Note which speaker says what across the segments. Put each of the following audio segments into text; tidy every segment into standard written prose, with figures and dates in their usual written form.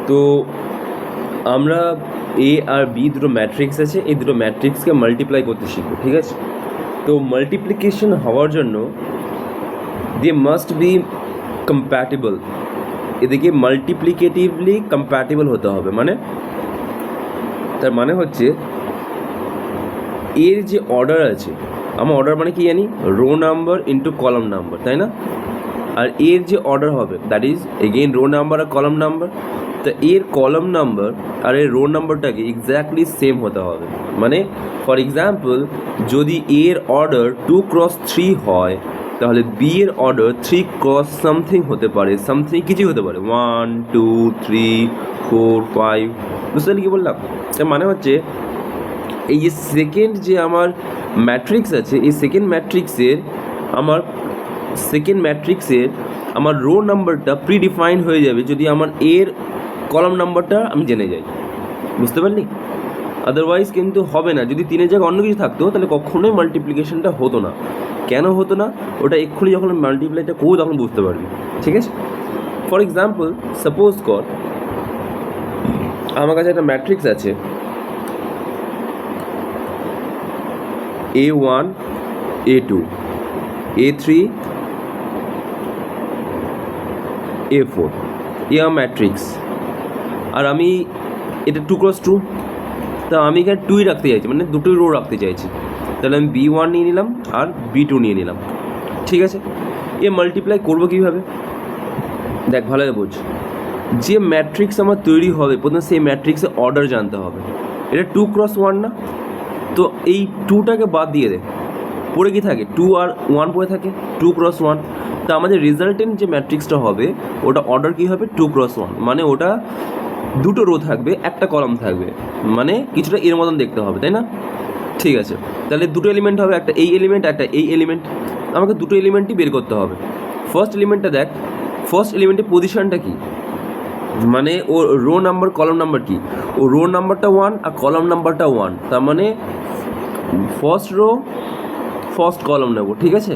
Speaker 1: তো আমরা এ আর বি দুটো ম্যাট্রিক্স আছে, এই দুটো ম্যাট্রিক্সকে মাল্টিপ্লাই করতে শিখবো, ঠিক আছে? তো মাল্টিপ্লিকেশন হওয়ার জন্য দে মাস্ট বি কম্প্যাটেবল, এদিকে মাল্টিপ্লিকেটিভলি কম্প্যাটেবল হতে হবে। মানে তার মানে হচ্ছে এর যে অর্ডার আছে, আমার অর্ডার মানে কি জানি, row number into column number, তাই না? আর এর যে অর্ডার হবে that is again row number আর কলাম নাম্বার। তো এর কলাম নাম্বার আর এর রো নাম্বারটাকে এক্স্যাক্টলি সেম হতে হবে। মানে ফর এক্সাম্পল, যদি এর অর্ডার 2x3 হয়, তাহলে বি এর অর্ডার 3x সামথিং হতে পারে, সামথিং কিছু হতে পারে, 1 2 3 4 5। বুঝতে পারলি কি বললাম? তার মানে হচ্ছে এই যে সেকেন্ড যে আমার ম্যাট্রিক্স আছে, এই সেকেন্ড ম্যাট্রিক্সের আমার রো নাম্বারটা প্রিডিফাইন্ড হয়ে যাবে যদি আমার এর কলাম নাম্বারটা আমি জেনে যাই। বুঝতে পারলি? আদারওয়াইজ কিন্তু হবে না। যদি 3-এর জায়গায় অন্য কিছু থাকতো তাহলে কখনোই মাল্টিপ্লিকেশনটা হতো না। কেন হতো না? ওটা এক্ষুনি যখন মাল্টিপ্লাইটা করবো তখন বুঝতে পারবি, ঠিক আছে? ফর এক্সাম্পল, সাপোজ কর আমার কাছে একটা ম্যাট্রিক্স আছে A1 A2 A3 A4, এ আমার ম্যাট্রিক্স। আর আমি এটা 2x2, তা আমি এখানে 2ই রাখতে চাইছি, মানে দুটোই রো রাখতে চাইছি। তাহলে আমি B1 নিয়ে নিলাম আর B2 নিয়ে নিলাম, ঠিক আছে? এ মাল্টিপ্লাই করবো কীভাবে দেখ, ভালোভাবে বোঝ। যে ম্যাট্রিক্স আমার তৈরি হবে প্রথমে সেই ম্যাট্রিক্সের অর্ডার জানতে হবে। এটা 2x1 না? তো এই 2টাকে বাদ দিয়ে দে, পড়ে কি থাকে, 2 আর 1 পড়ে থাকে, 2x1। তা আমাদের রেজাল্টেন্ট যে ম্যাট্রিক্সটা হবে ওটা অর্ডার কী হবে, 2x1। মানে ওটা দুটো রো থাকবে, একটা কলাম থাকবে, মানে কিছুটা এর মতন দেখতে হবে, তাই না? ঠিক আছে, তাহলে দুটো এলিমেন্ট হবে, একটা এই এলিমেন্ট একটা এই এলিমেন্ট। আমাকে দুটো এলিমেন্টই বের করতে হবে। ফার্স্ট এলিমেন্টটা দেখ, ফার্স্ট এলিমেন্টের পজিশনটা কী, মানে ও রো নাম্বার কলাম নাম্বার কি, ও রো নাম্বারটা 1 আর কলাম নাম্বারটা 1, তার মানে ফার্স্ট রো ফার্স্ট কলাম নেব, ঠিক আছে?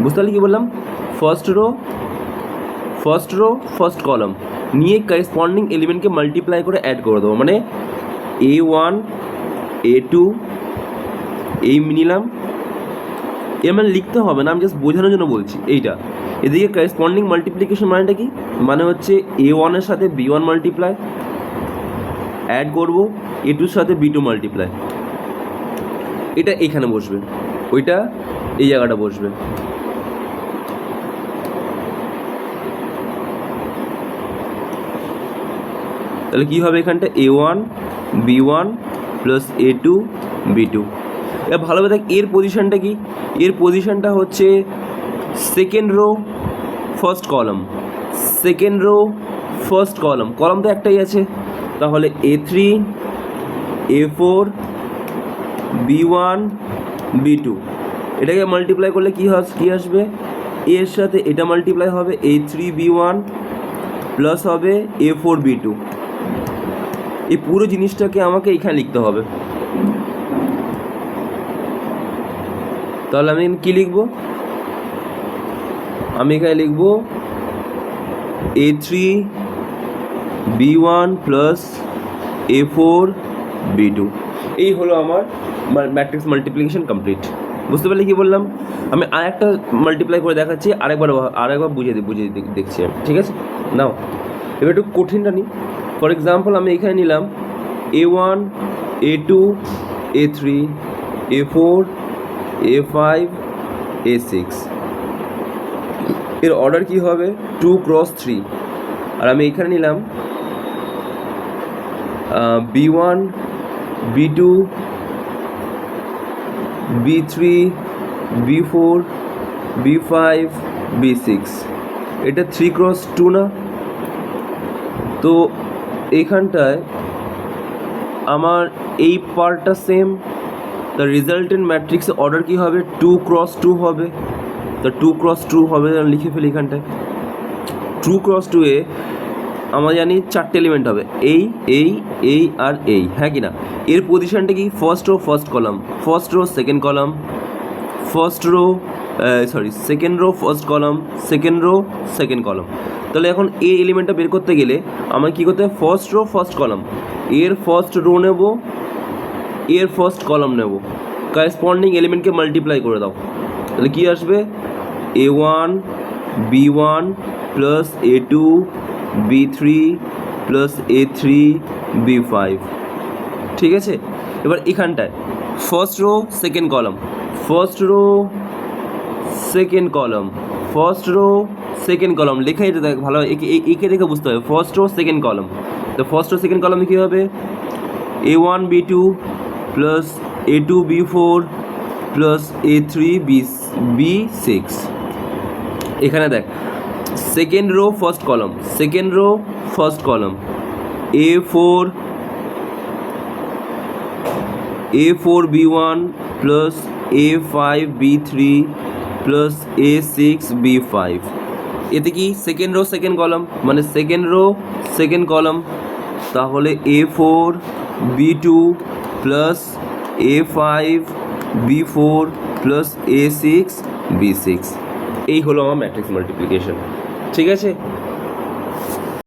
Speaker 1: বুঝতে পারলি কী বললাম? ফার্স্ট রো ফার্স্ট কলাম নিয়ে করেসপন্ডিং এলিমেন্টকে মাল্টিপ্লাই করে অ্যাড করে দেবো। মানে A1 A2 এই নিলাম, এর মানে লিখতে হবে না, আমি জাস্ট বোঝানোর জন্য বলছি এইটা। এদিকে করেসপন্ডিং মাল্টিপ্লিকেশন মানেটা কি, মানে হচ্ছে A1 এর সাথে B1 মাল্টিপ্লাই অ্যাড করবো, A2 এর সাথে B2 মাল্টিপ্লাই। এটা এখানে বসবে, ওইটা এই জায়গাটা বসবে। তাহলে কী হবে, এখানটা A1 B1 plus A2 B2। এবার ভালোভাবে দেখ, এর পজিশনটা কি, এর পজিশনটা হচ্ছে second rho first column, second rho first column, column তো একটাই আছে। তাহলে A3 A4 B1 B2, এটাকে মাল্টিপ্লাই করলে কী আসবে, এর সাথে এটা মাল্টিপ্লাই হবে, A3 B1 প্লাস হবে A4 B2। এই পুরো জিনিসটাকে আমাকে এখানে লিখতে হবে। তাহলে আমি কী লিখব, আমি এখানে লিখব A3 B1 plus A4 B2। এই হলো আমার ম্যাট্রিক্স মাল্টিপ্লিকেশন কমপ্লিট। বুঝতে পারলে কী বললাম? আমি আরেকটা মাল্টিপ্লাই করে দেখাচ্ছি, আরেকবার বুঝিয়ে দেখছি আমি, ঠিক আছে? নাও এবার একটু কঠিনটা নিই। ফর এক্সাম্পল, আমি এখানে নিলাম A1 A2 A3 A4 A5 A6, এর অর্ডার কী হবে, 2x3। আর আমি এখানে নিলাম B1 B2 B3 B4 B5 B6, এটা 3x2 না? তো এইখানটায় আমার এই পার্টটা সেম, দ্য রেজাল্টেন্ট ম্যাট্রিক্সের অর্ডার কী হবে, 2x2 হবে। তো 2x2 হবে, লিখে ফেলি এখানটায়। 2x2 এ আমরা জানি 4টে এলিমেন্ট হবে, এই আর এই, হ্যাঁ কি না? এর পজিশনটা কি, first row first column, first row second column, first row sorry second rho first column, second rho second column. তাহলে এখন এ এলিমেন্টটা বের করতে গেলে আমার কী করতে হবে, ফার্স্ট রো ফার্স্ট কলাম, এর ফার্স্ট রো নেব, এর ফার্স্ট কলাম নেব, করেসপন্ডিং এলিমেন্টকে মাল্টিপ্লাই করে দাও, তাহলে কী আসবে, A1 B1 plus A2 B3 plus A3 B5। ঠিক আছে, এবার এখানটায় first row second column, first row second column, first row second column লেখাই এটা দেখ ভালো, একে দেখে বুঝতে হবে, ফার্স্ট রো সেকেন্ড কলাম। তো ফার্স্ট রো সেকেন্ড কলামে কী হবে, A1 B2 plus A2 B4 plus A3 B6। এখানে দেখ second rho first column, second rho first column, A4 B1 plus A5 B3 plus A6 B5। এতে কি second rho second column, মানে second rho second column, তাহলে A4 B2 plus A5 B4 plus A6 B6। এই হলো আমার matrix multiplication. ঠিক আছে,